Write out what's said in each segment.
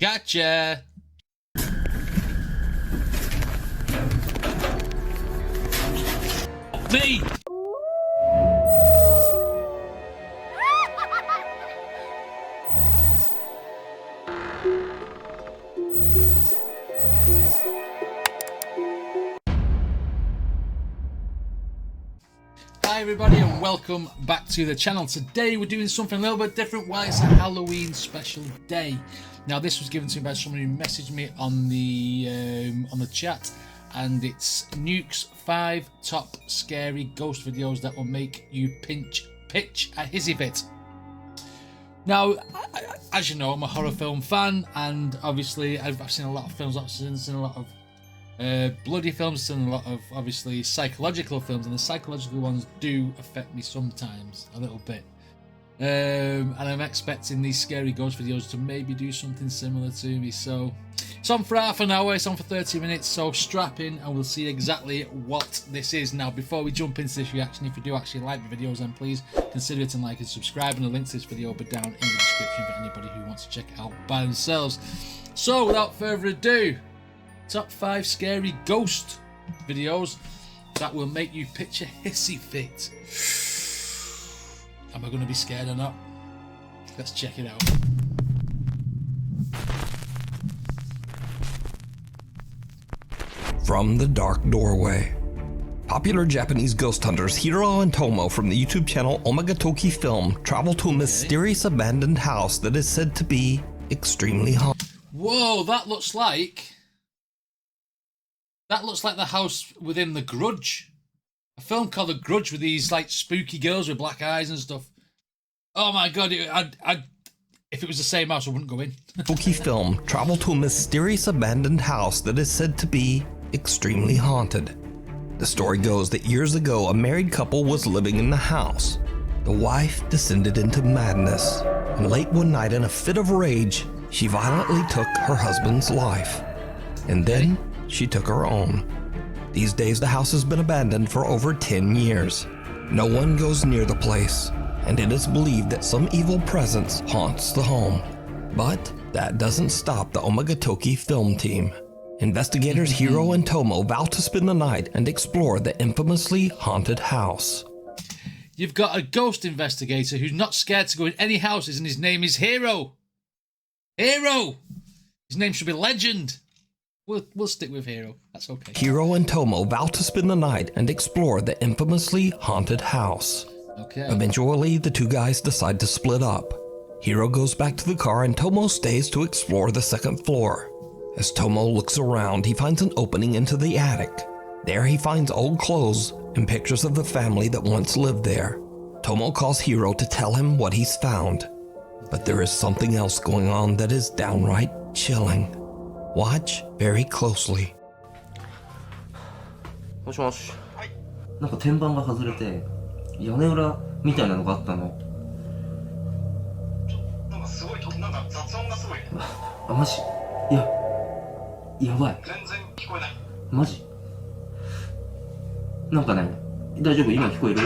Gotcha! Me! Hi everybody and welcome back to the channel. Today we're doing something a little bit different. Why it's a Halloween special day. Now this was given to me by someone who messaged me on the chat, and it's Nuke's 5 top scary ghost videos that will make you pitch a hissy fit. Now, as you know, I'm a horror film fan, and obviously I've seen a lot of films. I've seen a lot of bloody films and a lot of obviously psychological films, and the psychological ones do affect me sometimes a little bit, and I'm expecting these scary ghost videos to maybe do something similar to me. So it's on for half an hour, it's on for 30 minutes, so strap in and we'll see exactly what this is. Now before we jump into this reaction, if you do actually like the videos, then please consider it and like and subscribe, and the link to this video will be down in the description for anybody who wants to check it out by themselves. So without further ado, top 5 scary ghost videos that will make you pitch a hissy fit. Am I going to be scared or not? Let's check it out. From the Dark Doorway. Popular Japanese ghost hunters Hiro and Tomo from the YouTube channel Omagatoki Film travel to a mysterious abandoned house that is said to be extremely haunted. Whoa, that looks like the house within The Grudge. A film called The Grudge with these like spooky girls with black eyes and stuff. Oh my god, if it was the same house, I wouldn't go in. Toki Film travel to a mysterious abandoned house that is said to be extremely haunted. The story goes that years ago, a married couple was living in the house. The wife descended into madness, and late one night in a fit of rage, she violently took her husband's life. And then she took her own. These days, the house has been abandoned for over 10 years. No one goes near the place, and it is believed that some evil presence haunts the home. But that doesn't stop the Omagatoki Film team. Investigators Hiro and Tomo vow to spend the night and explore the infamously haunted house. You've got a ghost investigator who's not scared to go in any houses, and his name is Hiro. Hiro! His name should be Legend. We'll stick with Hiro. That's okay. Hiro and Tomo vow to spend the night and explore the infamously haunted house. Okay. Eventually, the two guys decide to split up. Hiro goes back to the car and Tomo stays to explore the second floor. As Tomo looks around, he finds an opening into the attic. There he finds old clothes and pictures of the family that once lived there. Tomo calls Hiro to tell him what he's found. But there is something else going on that is downright chilling. Watch very closely. もしもし。なんか天板が外れて屋根裏みたいなのがあったの。なんかすごいなんか雑音がすごいね。あ、マジ？いや、やばい。全然聞こえない。マジ？なんかね、大丈夫？今聞こえる？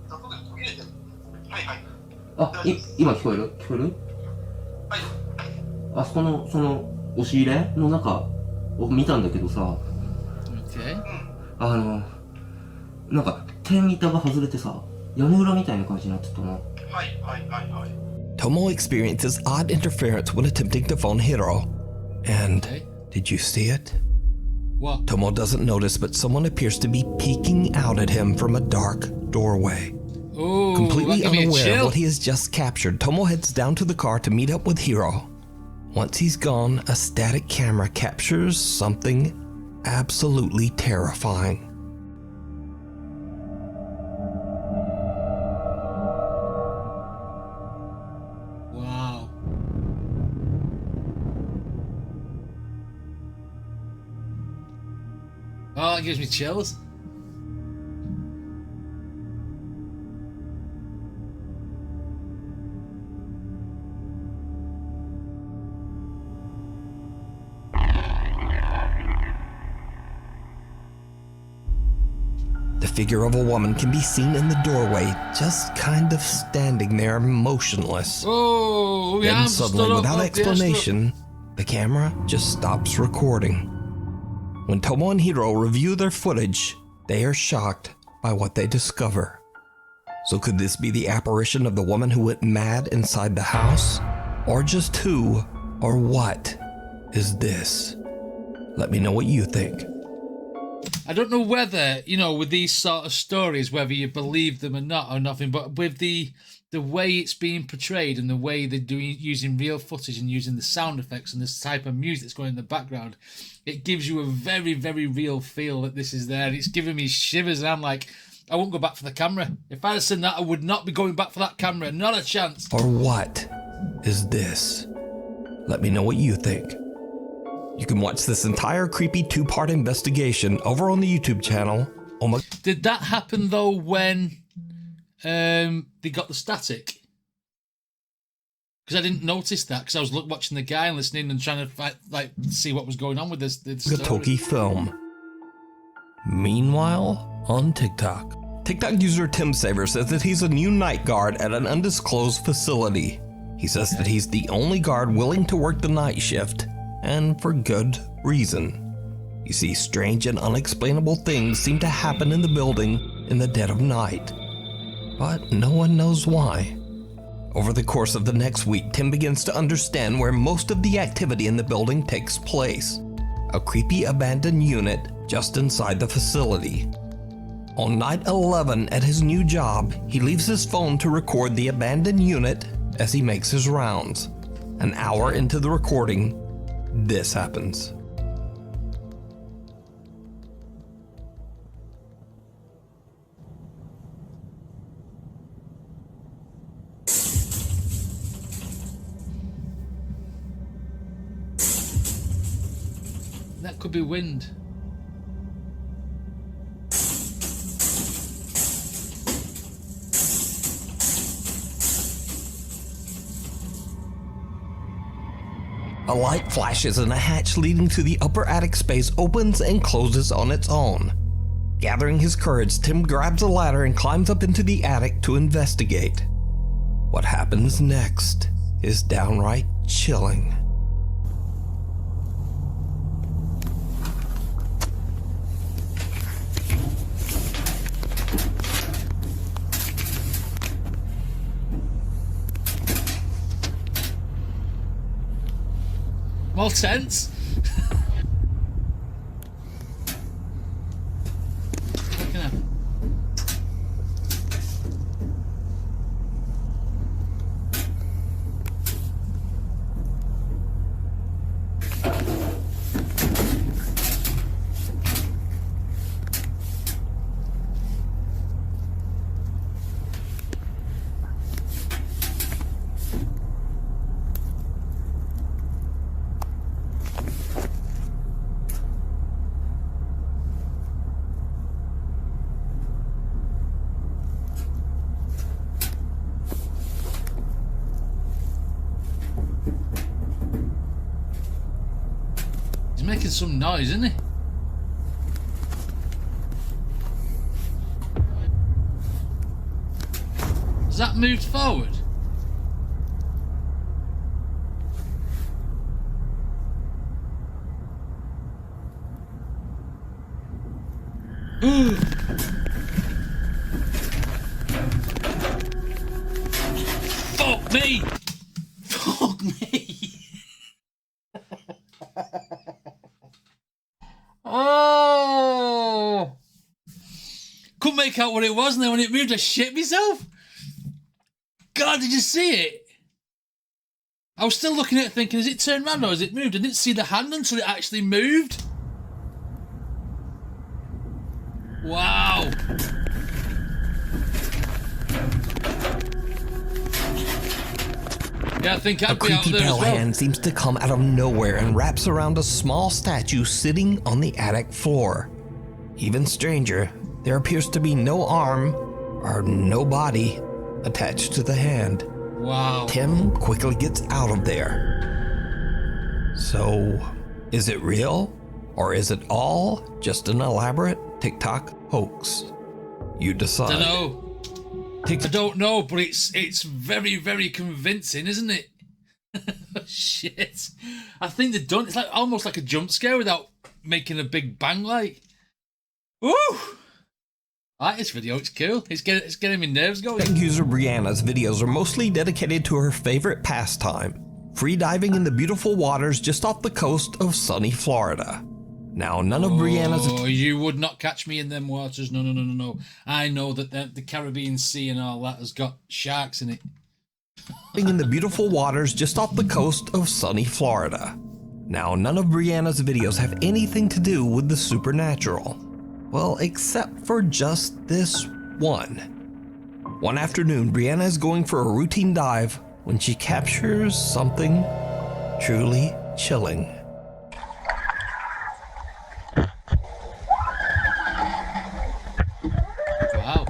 雑音が途切れてる。はいはい。あ、今聞こえる？聞こえる？はい。あそこのその押し入れの中を見たんだけどさ、Okay. なんか天板が外れてさ、屋根裏みたいな感じになってたの。はいはいはいはい。Tomo experiences odd interference when attempting to phone Hiro. And did you see it? What? Tomo doesn't notice, but someone appears to be peeking out at him from a dark doorway. Ooh, Completely that gave me a unaware of chill. what he has just captured, Tomo heads down to the car to meet up with Hiro. Once he's gone, a static camera captures something absolutely terrifying. Wow. Oh, that gives me chills. figure of a woman can be seen in the doorway, just kind of standing there motionless. Oh, yeah, Then suddenly, without explanation, the camera just stops recording. When Tomo and Hiro review their footage, they are shocked by what they discover. So could this be the apparition of the woman who went mad inside the house? Or just who or what is this? Let me know what you think. I don't know whether, you know, with these sort of stories, whether you believe them or not or nothing, but with the way it's being portrayed and the way they're using real footage and using the sound effects and this type of music that's going in the background, it gives you a very, very real feel that this is there. It's giving me shivers, and I'm like, I won't go back for the camera. If I'd have seen that, I would not be going back for that camera. Not a chance. Or what is this? Let me know what you think. You can watch this entire creepy 2-part investigation over on the YouTube channel. Oh my... Did that happen though when they got the static? Because I didn't notice that, because I was watching the guy and listening and trying to see what was going on with this Toki film. Meanwhile, on TikTok user Tim Saver says that he's a new night guard at an undisclosed facility. He says that he's the only guard willing to work the night shift, and for good reason. You see, strange and unexplainable things seem to happen in the building in the dead of night, but no one knows why. Over the course of the next week, Tim begins to understand where most of the activity in the building takes place. A creepy abandoned unit just inside the facility. On night 11 at his new job, he leaves his phone to record the abandoned unit as he makes his rounds. An hour into the recording, this happens. That could be wind. A light flashes and a hatch leading to the upper attic space opens and closes on its own. Gathering his courage, Tim grabs a ladder and climbs up into the attic to investigate. What happens next is downright chilling. More tense. Looking at. Making some noise, isn't he? Has that moved forward? Fuck me! Fuck me! Oh! Couldn't make out what it was, and then when it moved, I shit myself. God, did you see it? I was still looking at it thinking, has it turned around or has it moved? I didn't see the hand until it actually moved. Wow. Yeah, I think I'd be out creepy there as pale well. hand seems to come out of nowhere and wraps around a small statue sitting on the attic floor. Even stranger, there appears to be no arm or no body attached to the hand. Wow. Tim quickly gets out of there. So, is it real? Or is it all just an elaborate TikTok hoax? You decide. I don't know, but it's very, very convincing, isn't it? Shit. I think they've done it's like almost like a jump scare without making a big bang like. Woo! I like this video, it's cool. It's getting my nerves going. Tech user Brianna's videos are mostly dedicated to her favorite pastime, free diving in the beautiful waters just off the coast of sunny Florida. Now, none of Brianna's... Oh, you would not catch me in them waters. No. I know that the Caribbean Sea and all that has got sharks in it. in the beautiful waters just off the coast of sunny Florida. Now, none of Brianna's videos have anything to do with the supernatural. Well, except for just this one. One afternoon, Brianna is going for a routine dive when she captures something truly chilling. Wow.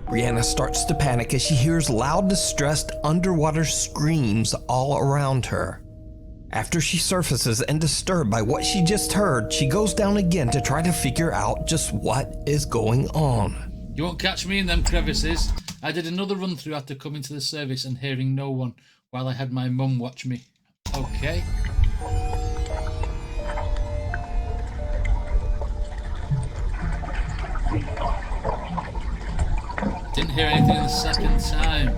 Brianna starts to panic as she hears loud, distressed underwater screams all around her. After she surfaces and disturbed by what she just heard, she goes down again to try to figure out just what is going on. You won't catch me in them crevices. I did another run through after coming to the service and hearing no one while I had my mum watch me. Okay. Didn't hear anything the second time.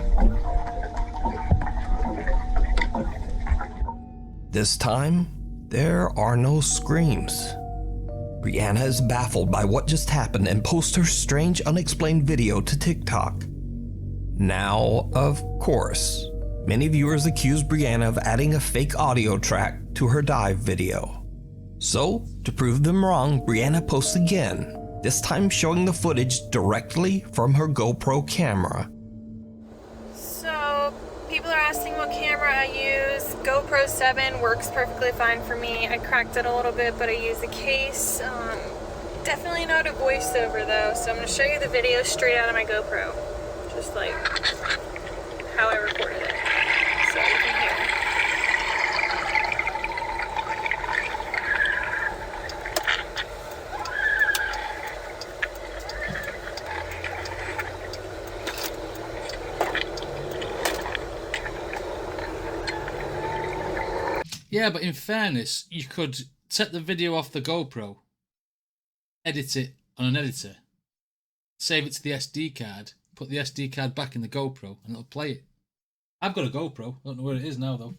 This time, there are no screams. Brianna is baffled by what just happened and posts her strange, unexplained video to TikTok. Now, of course, many viewers accuse Brianna of adding a fake audio track to her dive video. So, to prove them wrong, Brianna posts again, this time showing the footage directly from her GoPro camera. So, people are asking what camera I use. GoPro 7 works perfectly fine for me. I cracked it a little bit, but I use a case. Definitely not a voiceover though, so I'm going to show you the video straight out of my GoPro. Just like how I recorded it. So you can hear. Yeah, but in fairness, you could set the video off the GoPro, edit it on an editor, save it to the SD card, put the SD card back in the GoPro, and it'll play it. I've got a GoPro. I don't know where it is now, though.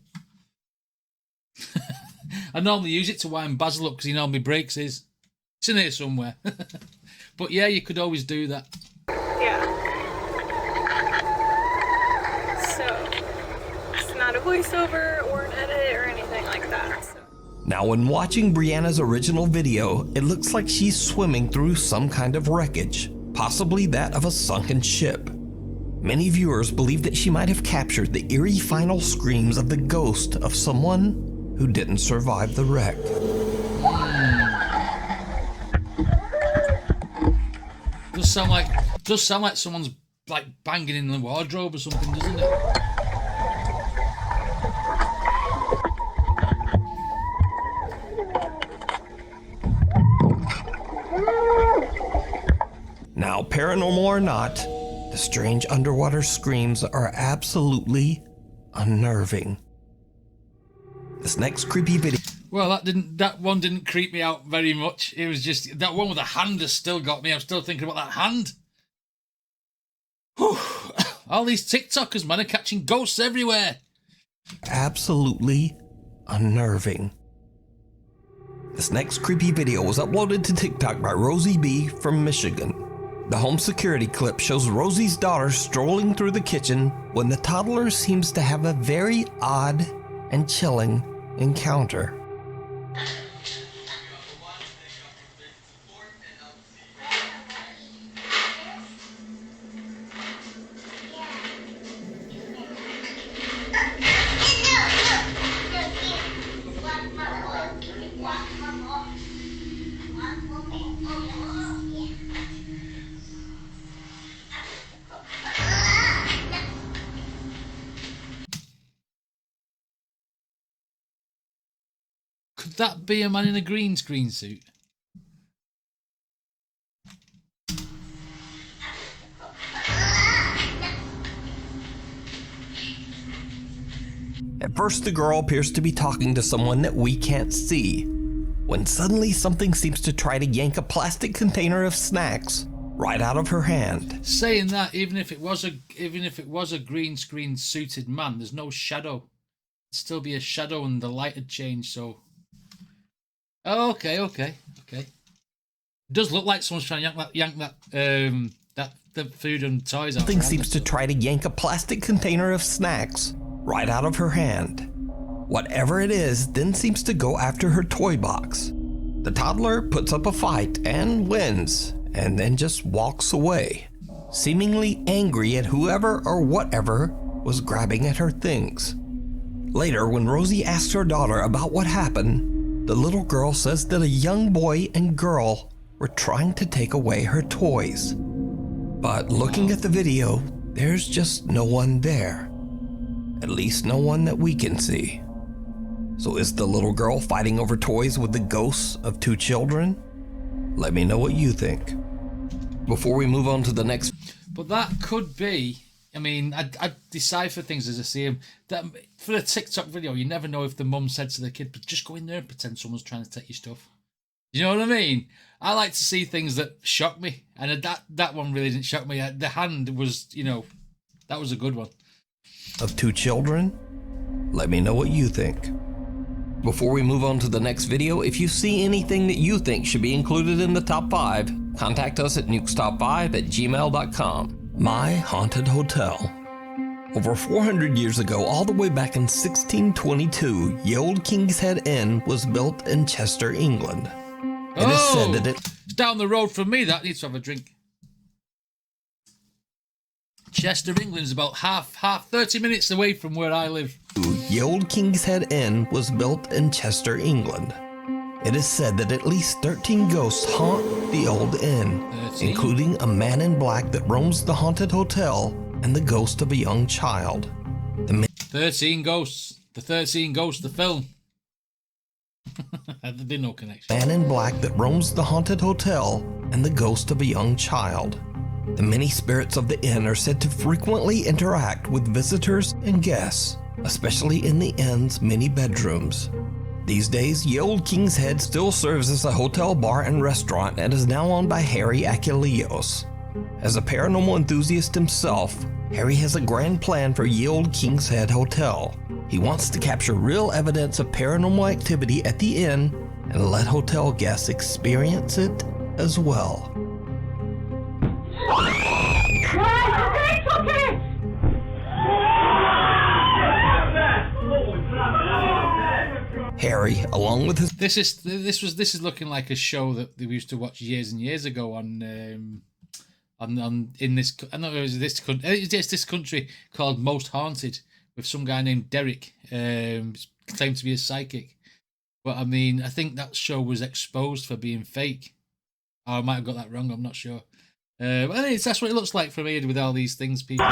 I normally use it to wind Basil up because he normally breaks his. It's in here somewhere. But yeah, you could always do that. Yeah. So, it's not a voiceover or an edit or anything like that. So. Now, when watching Brianna's original video, it looks like she's swimming through some kind of wreckage, possibly that of a sunken ship. Many viewers believe that she might have captured the eerie final screams of the ghost of someone who didn't survive the wreck. Does sound like someone's like banging in the wardrobe or something, doesn't it? Now, paranormal or not, the strange underwater screams are absolutely unnerving. This next creepy video. Well, that one didn't creep me out very much. It was just that one with the hand has still got me. I'm still thinking about that hand. Whew. All these TikTokers, man, are catching ghosts everywhere. Absolutely unnerving. This next creepy video was uploaded to TikTok by Rosie B from Michigan. The home security clip shows Rosie's daughter strolling through the kitchen when the toddler seems to have a very odd and chilling encounter. Could that be a man in a green screen suit? At first, the girl appears to be talking to someone that we can't see, when suddenly something seems to try to yank a plastic container of snacks right out of her hand. Saying that, even if it was a green screen suited man, there's no shadow. It'd still be a shadow, and the light had changed. So, oh, okay. It does look like someone's trying to yank that the food and toys out. Something seems to try to yank a plastic container of snacks right out of her hand. Whatever it is then seems to go after her toy box. The toddler puts up a fight and wins, and then just walks away, seemingly angry at whoever or whatever was grabbing at her things. Later, when Rosie asks her daughter about what happened, the little girl says that a young boy and girl were trying to take away her toys. But looking at the video, there's just no one there. At least no one that we can see. So is the little girl fighting over toys with the ghosts of two children? Let me know what you think. Before we move on to the next... But that could be... I mean, I decipher things as I see them. That, for a TikTok video, you never know if the mum said to the kid, but just go in there and pretend someone's trying to take your stuff. You know what I mean? I like to see things that shock me. And that one really didn't shock me. The hand was, that was a good one. Of two children? Let me know what you think. Before we move on to the next video, if you see anything that you think should be included in the top 5, contact us at nukestop5@gmail.com. My Haunted Hotel. Over 400 years ago, all the way back in 1622, the old King's Head Inn was built in Chester, England. It is said that it's down the road from me. That needs to have a drink. Chester, England is about half 30 minutes away from where I live. The old King's Head Inn was built in Chester, England. It is said that at least 13 ghosts haunt the old inn, 13? Including a man in black that roams the haunted hotel and the ghost of a young child. 13 ghosts. The 13 Ghosts, the film. There'd be no connection. Man in black that roams the haunted hotel and the ghost of a young child. The many spirits of the inn are said to frequently interact with visitors and guests, especially in the inn's many bedrooms. These days, the old King's Head still serves as a hotel bar and restaurant and is now owned by Harry Achilleos. As a paranormal enthusiast himself, Harry has a grand plan for the old King's Head Hotel. He wants to capture real evidence of paranormal activity at the inn and let hotel guests experience it as well. Harry, along with his... This is looking like a show that we used to watch years and years ago on in this... I don't know, it's this country called Most Haunted, with some guy named Derek, claimed to be a psychic. But I mean, I think that show was exposed for being fake. Oh, I might have got that wrong, I'm not sure. But anyways, that's what it looks like from here with all these things, people.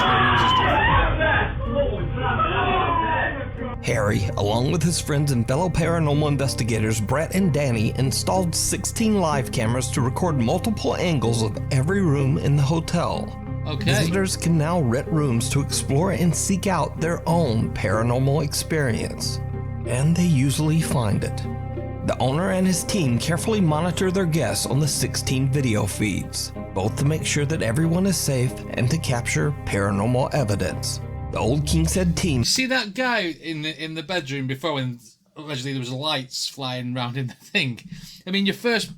Harry, along with his friends and fellow paranormal investigators Brett and Danny, installed 16 live cameras to record multiple angles of every room in the hotel. Okay. Visitors can now rent rooms to explore and seek out their own paranormal experience. And they usually find it. The owner and his team carefully monitor their guests on the 16 video feeds, both to make sure that everyone is safe and to capture paranormal evidence. The old King's Head team... See that guy in the bedroom before when allegedly there was lights flying around in the thing? I mean, your first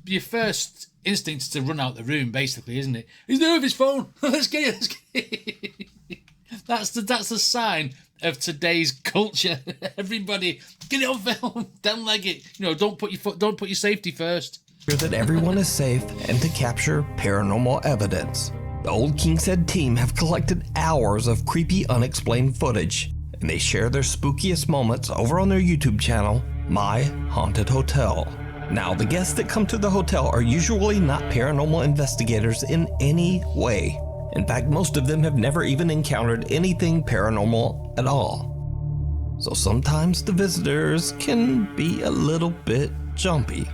instinct is to run out the room, basically, isn't it? He's there with his phone. Let's get it. That's the sign of today's culture. Everybody, get it on film. Don't leg it. Don't put your safety first. That everyone is safe and to capture paranormal evidence. The old King's Head team have collected hours of creepy, unexplained footage, and they share their spookiest moments over on their YouTube channel, My Haunted Hotel. Now, the guests that come to the hotel are usually not paranormal investigators in any way. In fact, most of them have never even encountered anything paranormal at all. so sometimes the visitors can be a little bit jumpy.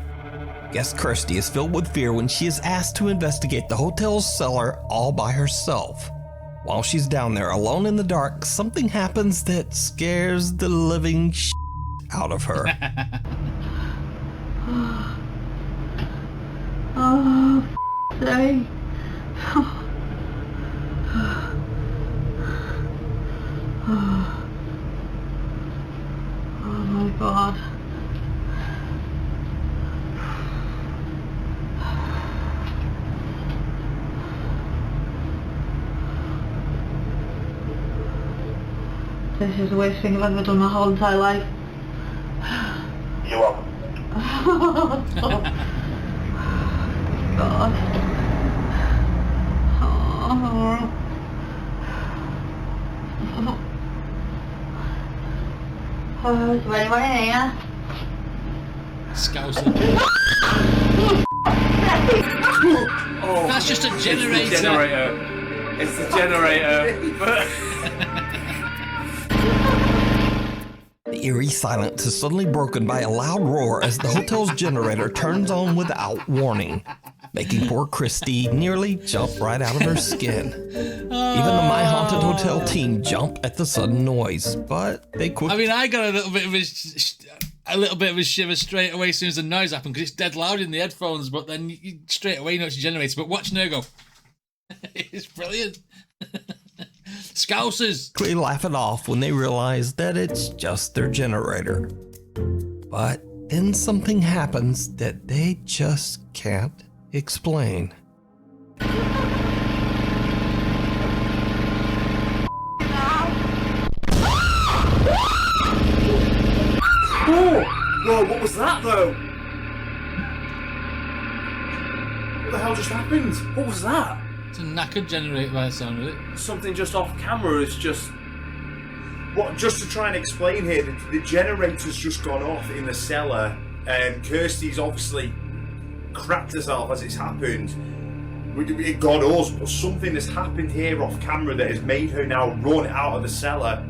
Guest Kirsty is filled with fear when she is asked to investigate the hotel's cellar all by herself. While she's down there alone in the dark, something happens that scares the living shit out of her. Oh, day. Oh my God. This is the worst thing I've ever done my whole entire life. You're welcome. Oh, God. Oh. Oh, is there anyone in here? Scouser. Oh, That's just a it's generator. the generator. It's the generator. The eerie silence is suddenly broken by a loud roar as the hotel's generator turns on without warning, making poor Christy nearly jump right out of her skin. Even the My Haunted Hotel team jump at the sudden noise, but they quickly... I mean, I got a little bit of a shiver straight away as soon as the noise happened because it's dead loud in the headphones. But then you straight away know it's a generator. But watching her go, it's brilliant. Scousers. quickly laugh it off when they realize that it's just their generator. But then something happens that they just can't explain. Whoa, what was that though? What the hell just happened? What was that? It's a knackered generator by the sound of it. Something just off camera is just... What, just to try and explain here, the generator's just gone off in the cellar, and Kirsty's obviously cracked herself as it's happened. It got us, but something has happened here off camera that has made her now run out of the cellar.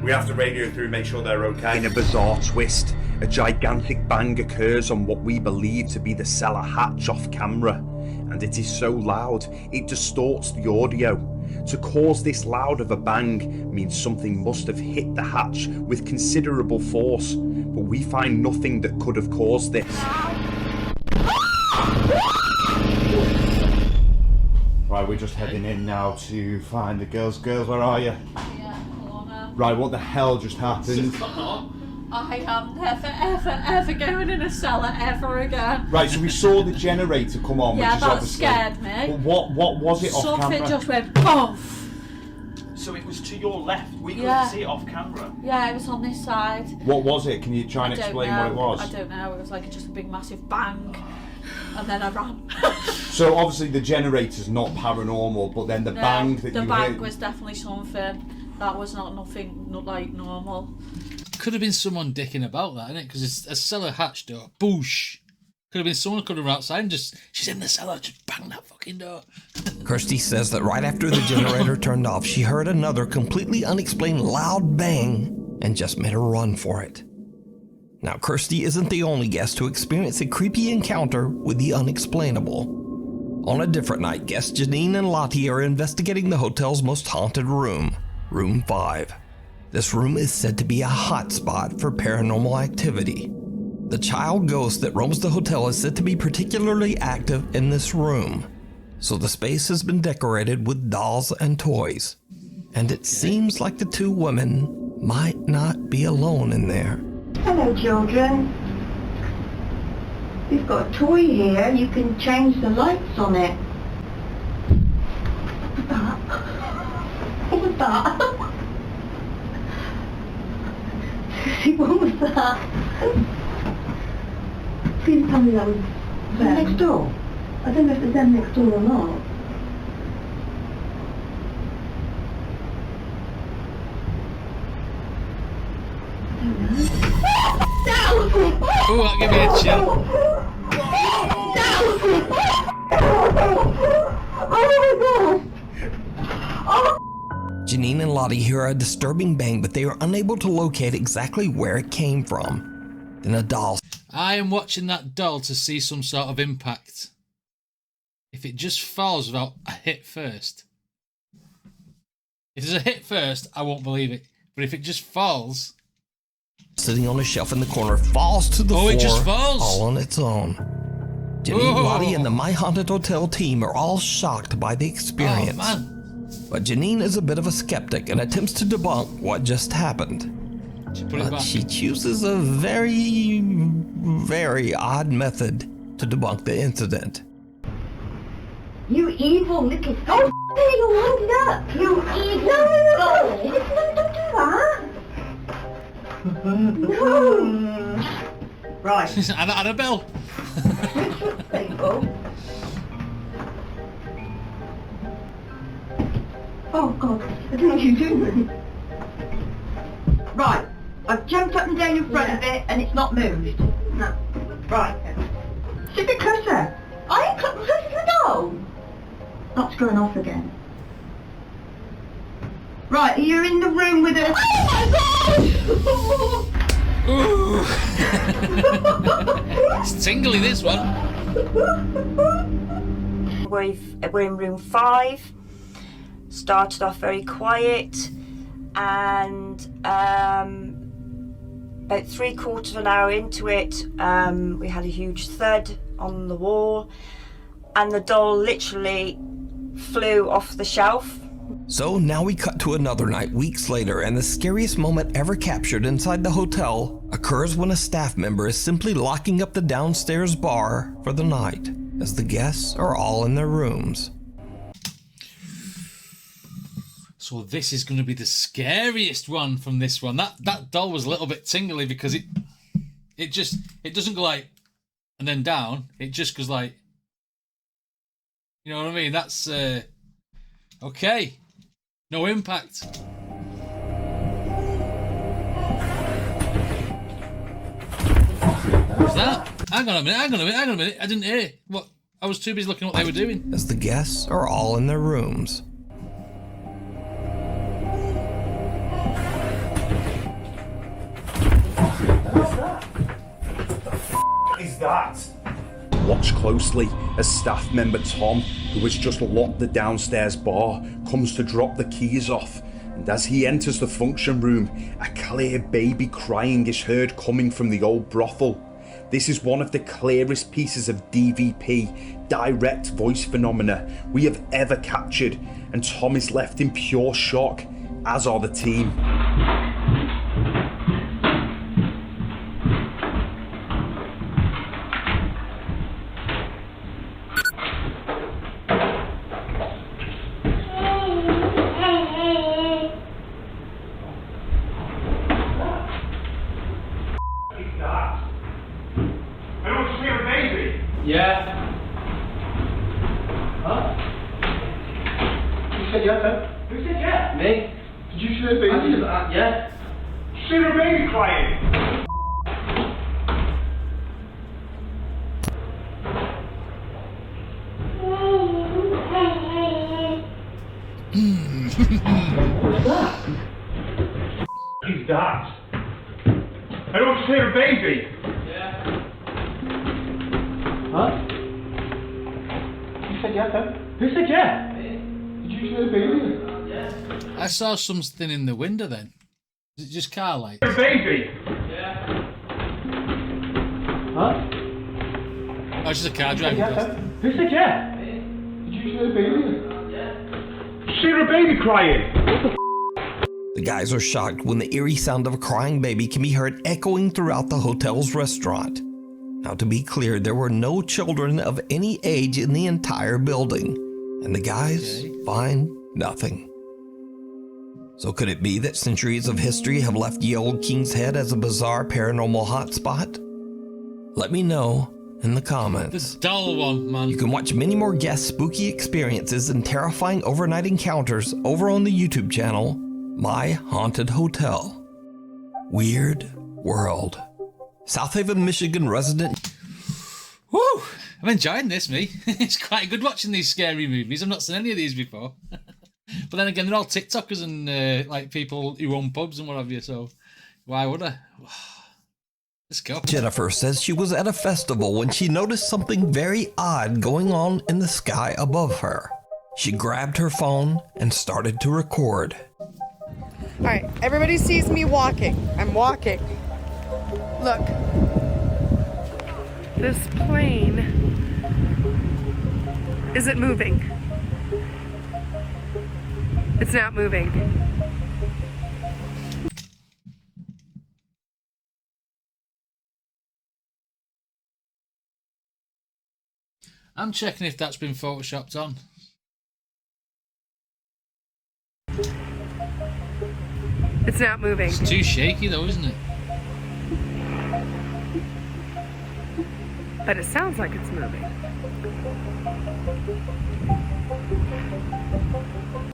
We have to radio through and make sure they're okay. In a bizarre twist, a gigantic bang occurs on what we believe to be the cellar hatch off camera, and it is so loud it distorts the audio. To cause this loud of a bang means something must have hit the hatch with considerable force, but we find nothing that could have caused this. Right, we're just heading in now to find the girls. Girls, where are you? Yeah, Lorna. Right, what the hell just happened? I am never, ever going in a cellar ever again. Right, so we saw the generator come on, Yeah, which is that obviously... scared me. But what was it off Something camera? just went boom. So it was to your left, we couldn't Yeah. see it off camera. Yeah, it was on this side. What was it? Can you try and I don't explain know. what it was? I don't know. It was like just a big massive bang, and then I ran. So obviously the generator's not paranormal, but then the No, bang that the you bang heard... was definitely something. That was not like normal. Could have been someone dicking about that, innit? Because it's a cellar hatch door. Boosh. Could have been someone could have run outside and just, she's in the cellar, just bang that fucking door. Kirsty says that right after the generator turned off, she heard another completely unexplained loud bang and just made a run for it. Now, Kirsty isn't the only guest to experience a creepy encounter with the unexplainable. On a different night, guests Janine and Lottie are investigating the hotel's most haunted room, Room 5. This room is said to be a hotspot for paranormal activity. The child ghost that roams the hotel is said to be particularly active in this room, so the space has been decorated with dolls and toys. And it seems like the two women might not be alone in there. Hello, children. We've got a toy here. You can change the lights on it. What was that? What was that? Please tell me that was them next door. I don't know if it's them next door or not. Ooh, that gave me a chill. Janine and Lottie hear a disturbing bang, but they are unable to locate exactly where it came from. Then a doll. I am watching that doll to see some sort of impact. If it just falls without a hit first. If there's a hit first, I won't believe it. But if it just falls... Sitting on a shelf in the corner falls to the floor. It just falls? All on its own. Janine, Lottie, and the My Haunted Hotel team are all shocked by the experience. Oh, man. But Janine is a bit of a skeptic and attempts to debunk what just happened. But she chooses a very, very odd method to debunk the incident. You evil little... Oh, you wound up! You evil... No! Don't do that! No! Right. Annabelle. People. Oh, God. I don't know what you're doing. Right. I've jumped up and down in front of it and it's not moved. No. Right. Sit a bit closer. I ain't close to the door. That's going off again. Right, you're in the room with a... Ooh. It's tingly, this one. We're in room 5. Started off very quiet, and about 3/4 of an hour into it, we had a huge thud on the wall, and the doll literally flew off the shelf. So now we cut to another night weeks later, and the scariest moment ever captured inside the hotel occurs when a staff member is simply locking up the downstairs bar for the night, as the guests are all in their rooms. So this is going to be the scariest one from this one. That doll was a little bit tingly because it doesn't go like and then down. It just goes like, you know what I mean? That's okay. No impact. What's that? Hang on a minute. I didn't hear. What? I was too busy looking at what they were doing. As the guests are all in their rooms. What's that? The f*** is that? Watch closely as staff member Tom, who has just locked the downstairs bar, comes to drop the keys off, and as he enters the function room, a clear baby crying is heard coming from the old brothel. This is one of the clearest pieces of DVP, direct voice phenomena, we have ever captured, and Tom is left in pure shock, as are the team. Yeah. Huh? Who said yeah, then? Who said yeah? Me. Did you see a baby? Yeah. You see a baby crying? What's that? Who's that? I don't see a baby. Yeah. Huh? You said yeah, then? Who said yeah? Did you see a baby? I saw something in the window then. Is it just car lights? A baby? Yeah. Huh? Oh, it's just a car driving past. Who said yeah? Did you see a baby? Yeah. See a baby crying? The guys are shocked when the eerie sound of a crying baby can be heard echoing throughout the hotel's restaurant. Now, to be clear, there were no children of any age in the entire building, and the guys find nothing. So could it be that centuries of history have left Ye Olde King's Head as a bizarre paranormal hotspot? Let me know in the comments. The dull one, man. You can watch many more guest spooky experiences and terrifying overnight encounters over on the YouTube channel, My Haunted Hotel. Weird World. South Haven, Michigan resident. Woo! I'm enjoying this, me. It's quite good watching these scary movies. I've not seen any of these before. But then again, they're all TikTokers and like people who own pubs and what have you, so why would I? Let's go. Jennifer says she was at a festival when she noticed something very odd going on in the sky above her. She grabbed her phone and started to record. All right, everybody sees me walking. I'm walking. Look. This plane isn't moving. It's not moving. I'm checking if that's been photoshopped on. It's not moving. It's too shaky though, isn't it? But it sounds like it's moving.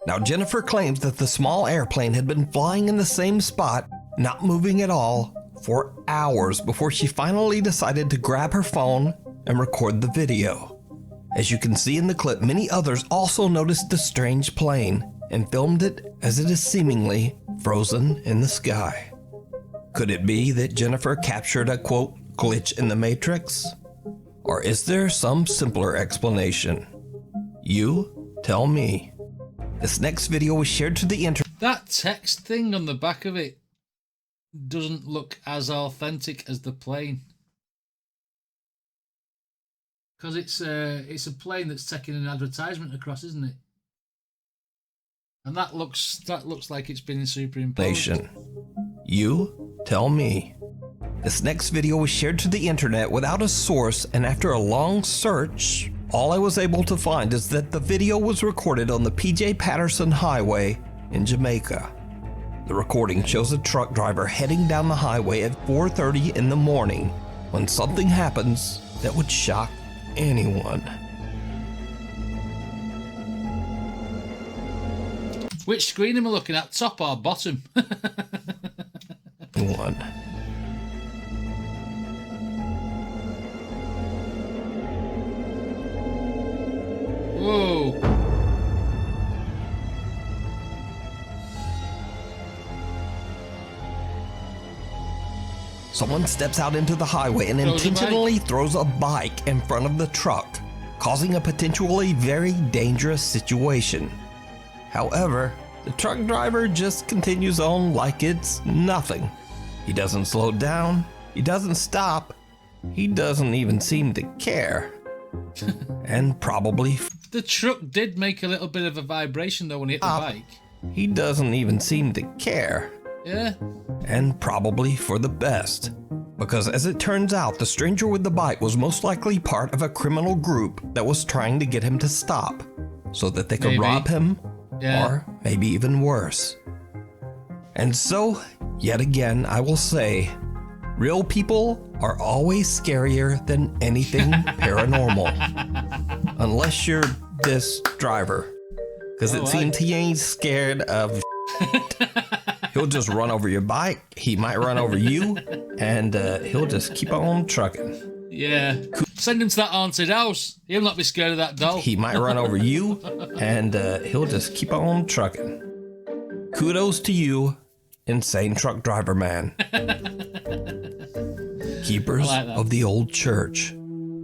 Now, Jennifer claims that the small airplane had been flying in the same spot, not moving at all, for hours before she finally decided to grab her phone and record the video. As you can see in the clip, many others also noticed the strange plane and filmed it as it is seemingly frozen in the sky. Could it be that Jennifer captured a, quote, glitch in the Matrix? Or is there some simpler explanation? You tell me. This next video was shared to the internet. That text thing on the back of it doesn't look as authentic as the plane. Because it's a plane that's taking an advertisement across, isn't it? And that looks like it's been superimposed. You tell me. This next video was shared to the internet without a source, and after a long search, all I was able to find is that the video was recorded on the PJ Patterson Highway in Jamaica. The recording shows a truck driver heading down the highway at 4:30 in the morning when something happens that would shock anyone. Which screen am I looking at? Top or bottom? One. Whoa. Someone steps out into the highway and intentionally throws a bike in front of the truck, causing a potentially very dangerous situation. However, the truck driver just continues on like it's nothing. He doesn't slow down, he doesn't stop, he doesn't even seem to care. And probably... The truck did make a little bit of a vibration though when it hit the bike. He doesn't even seem to care. Yeah. And probably for the best. Because as it turns out, the stranger with the bike was most likely part of a criminal group that was trying to get him to stop so that they could rob him, or maybe even worse. And so, yet again, I will say, real people are always scarier than anything paranormal. Unless you're this driver. Because it seems he ain't scared of He'll just run over your bike, he might run over you, and he'll just keep on trucking. Yeah. Send him to that haunted house. He'll not be scared of that doll. He might run over you, and he'll just keep on trucking. Kudos to you, insane truck driver man. Keepers of the old church.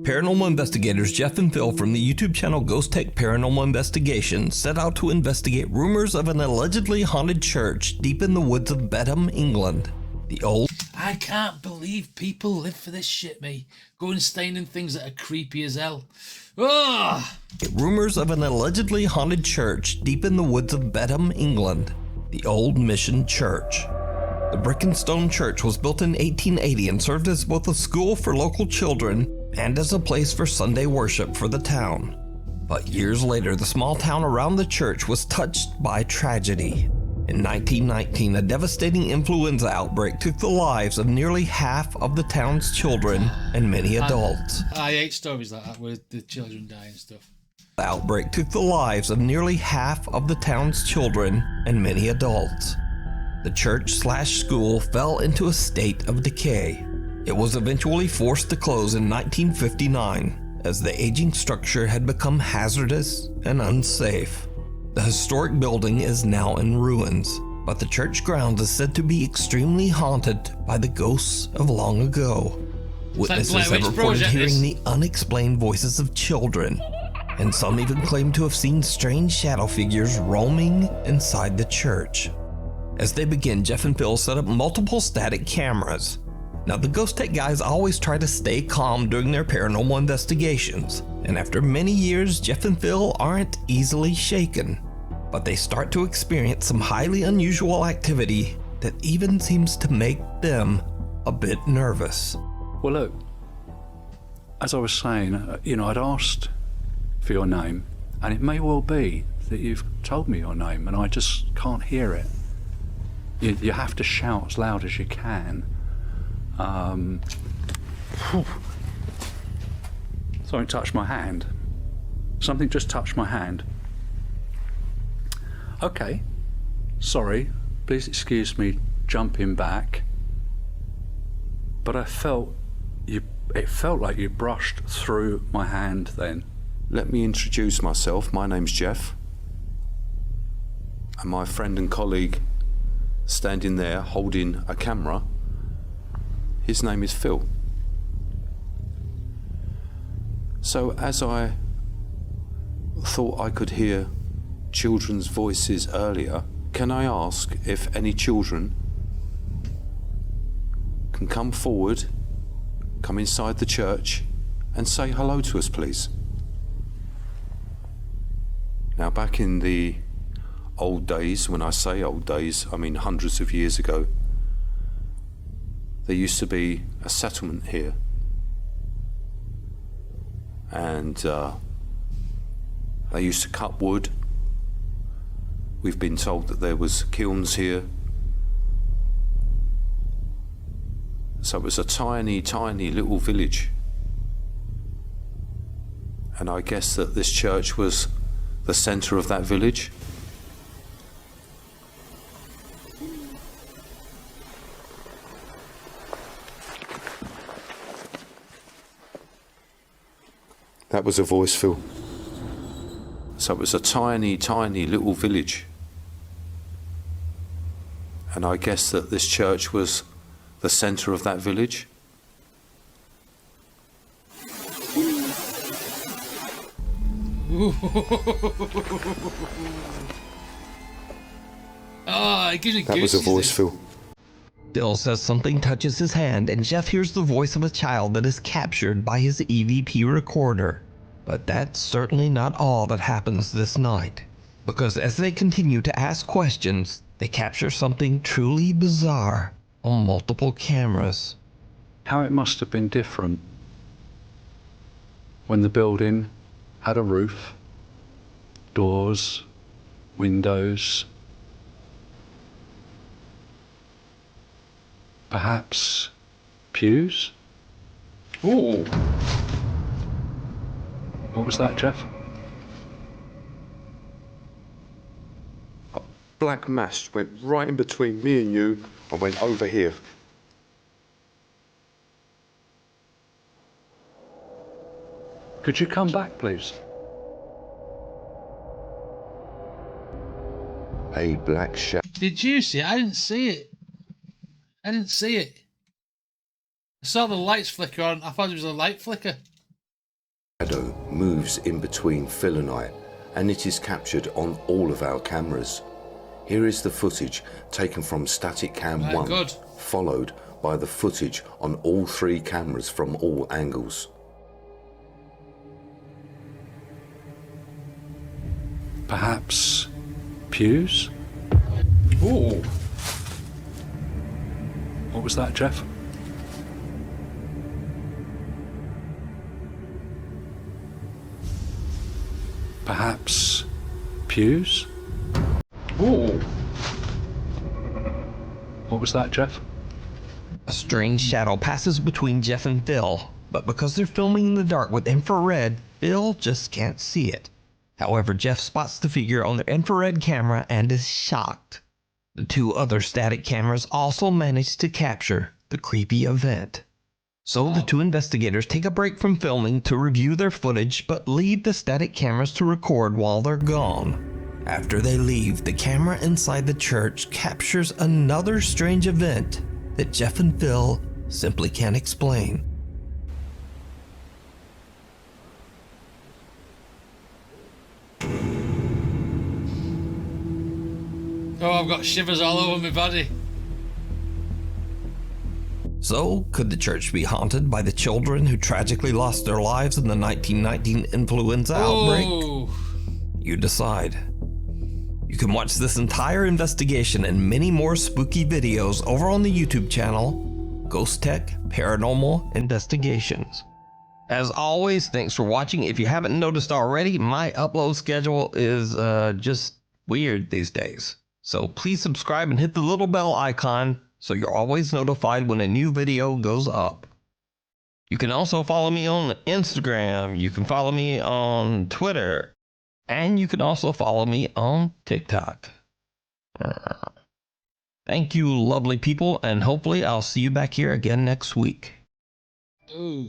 Paranormal investigators Jeff and Phil from the YouTube channel Ghost Tech Paranormal Investigations set out to investigate rumors of an allegedly haunted church deep in the woods of Bedham, England. The old... I can't believe people live for this shit, me. Going and staying in things that are creepy as hell. Ugh! Rumors of an allegedly haunted church deep in the woods of Bedham, England. The Old Mission Church. The brick and stone church was built in 1880 and served as both a school for local children and as a place for Sunday worship for the town. But years later, the small town around the church was touched by tragedy. In 1919, a devastating influenza outbreak took the lives of nearly half of the town's children and many adults. I hate stories like that where the children die and stuff. The outbreak took the lives of nearly half of the town's children and many adults. The church/school fell into a state of decay. It was eventually forced to close in 1959 as the aging structure had become hazardous and unsafe. The historic building is now in ruins, but the church grounds is said to be extremely haunted by the ghosts of long ago. Witnesses have reported hearing the unexplained voices of children, and some even claim to have seen strange shadow figures roaming inside the church. As they begin, Jeff and Phil set up multiple static cameras. Now, the ghost tech guys always try to stay calm during their paranormal investigations, and after many years, Jeff and Phil aren't easily shaken, but they start to experience some highly unusual activity that even seems to make them a bit nervous. Well, look, as I was saying, I'd asked for your name, and it may well be that you've told me your name and I just can't hear it. You have to shout as loud as you can. Something touched my hand. Something just touched my hand. Okay, sorry, please excuse me jumping back, but it felt like you brushed through my hand then. Let me introduce myself. My name's Jeff, and my friend and colleague standing there holding a camera, his name is Phil. So as I thought I could hear children's voices earlier, can I ask if any children can come forward, come inside the church and say hello to us, please? Now, back in the old days, when I say old days, I mean hundreds of years ago, there used to be a settlement here, and they used to cut wood. We've been told that there was kilns here. So it was a tiny, tiny little village. And I guess that this church was the centre of that village. That was a voice, Phil. So it was a tiny, tiny little village. And I guess that this church was the centre of that village. That was a voice, Phil. Bill says something touches his hand, and Jeff hears the voice of a child that is captured by his EVP recorder. But that's certainly not all that happens this night, because as they continue to ask questions, they capture something truly bizarre on multiple cameras. How it must have been different when the building had a roof, doors, windows, perhaps pews? Ooh. What was that, Jeff? A black mass went right in between me and you and went over here. Could you come back, please? A black shadow. Did you see it? I didn't see it. I didn't see it. I saw the lights flicker on. I thought it was a light flicker. Shadow moves in between Phil and I, and it is captured on all of our cameras. Here is the footage taken from static cam 1, followed by the footage on all 3 cameras from all angles. Perhaps pews? Ooh. What was that, Jeff? Perhaps pews? Ooh. What was that, Jeff? A strange shadow passes between Jeff and Phil, but because they're filming in the dark with infrared, Phil just can't see it. However, Jeff spots the figure on their infrared camera and is shocked. The 2 other static cameras also manage to capture the creepy event. So the 2 investigators take a break from filming to review their footage, but leave the static cameras to record while they're gone. After they leave, the camera inside the church captures another strange event that Jeff and Phil simply can't explain. Oh, I've got shivers all over my body. So, could the church be haunted by the children who tragically lost their lives in the 1919 influenza outbreak? You decide. You can watch this entire investigation and many more spooky videos over on the YouTube channel, Ghost Tech Paranormal Investigations. As always, thanks for watching. If you haven't noticed already, my upload schedule is just weird these days. So please subscribe and hit the little bell icon so you're always notified when a new video goes up. You can also follow me on Instagram, you can follow me on Twitter, and you can also follow me on TikTok. Thank you, lovely people, and hopefully I'll see you back here again next week. Ooh.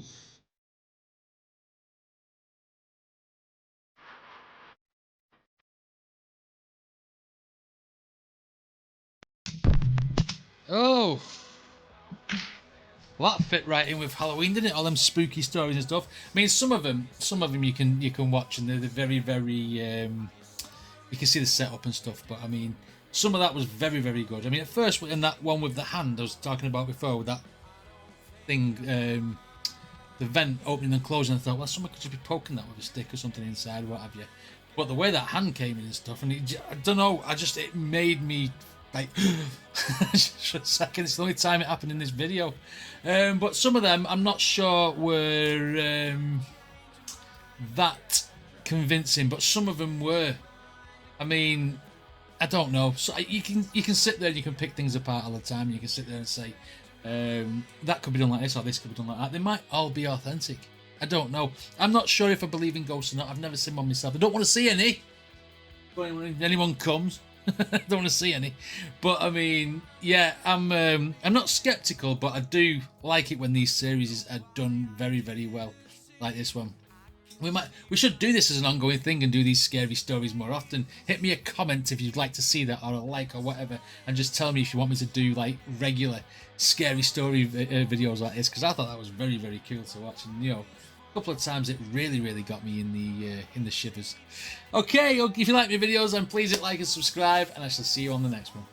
Oh, well, that fit right in with Halloween, didn't it? All them spooky stories and stuff. I mean, some of them you can watch, and they're very, very. You can see the setup and stuff, but I mean, some of that was very, very good. I mean, at first, in that one with the hand I was talking about before, with that thing, the vent opening and closing, I thought, well, someone could just be poking that with a stick or something inside, what have you. But the way that hand came in and stuff, and I don't know, it made me like for a second. It's the only time it happened in this video. But some of them I'm not sure were that convincing, but some of them were. I mean, I don't know. So you can sit there and you can pick things apart all the time. You can sit there and say that could be done like this or this could be done like that. They might all be authentic. I don't know. I'm not sure if I believe in ghosts or not. I've never seen one myself. I don't want to see any. When anyone comes, I don't want to see any. But I mean, yeah, I'm not skeptical, but I do like it when these series are done very, very well, like this one. We should do this as an ongoing thing and do these scary stories more often. Hit me a comment if you'd like to see that, or a like or whatever, and just tell me if you want me to do like regular scary story videos like this, because I thought that was very, very cool to watch. And you know, a couple of times it really, really got me in the shivers. Okay, if you like my videos, then please hit like and subscribe, and I shall see you on the next one.